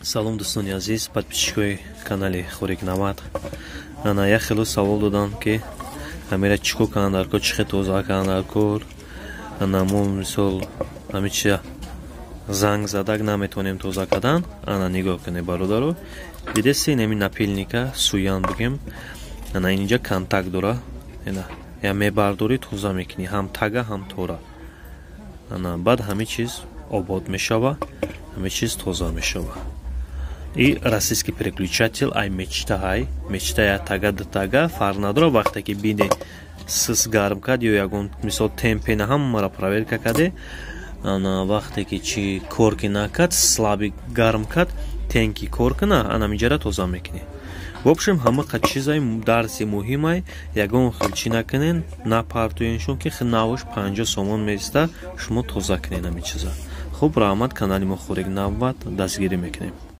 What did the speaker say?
Салом дӯстони азиз, подписчикои канали Хӯрик Навад. Ана як хело савол додан ки амира чико канан дар кор, чихе тоза канан дар кор. Ана мо мисол амича занг задак наметонем тоза кадан. Ана нигоҳ кунед бародаро. Видеси неми напилника суян бигем. Ана инҷа контакт дора. Ана я мебардори тоза мекунӣ, ҳам тага, ҳам тора. Ана баъд ҳамин чиз обод мешава, ҳамин чиз тоза мешава. И российский переключатель ай мечта я тага до тага фарқ надора. Вақте ки биде сис гарм кад ё ягон мисол темпе на ҳаммара проверка каде. Ана вақте ки чи кор ки накад, слаби гарм кад, тенки кор кана, ана миҷара тоза мекунӣ. В общем ҳамақа чизай дарси муҳимай ягон хел чи накунен, напартоеншон ки навш 50 сомон места шумо тоза кунен ҳамин чиза. Хуб, раҳмат, канали мо Хӯрик Навад дастгирӣ мекунем.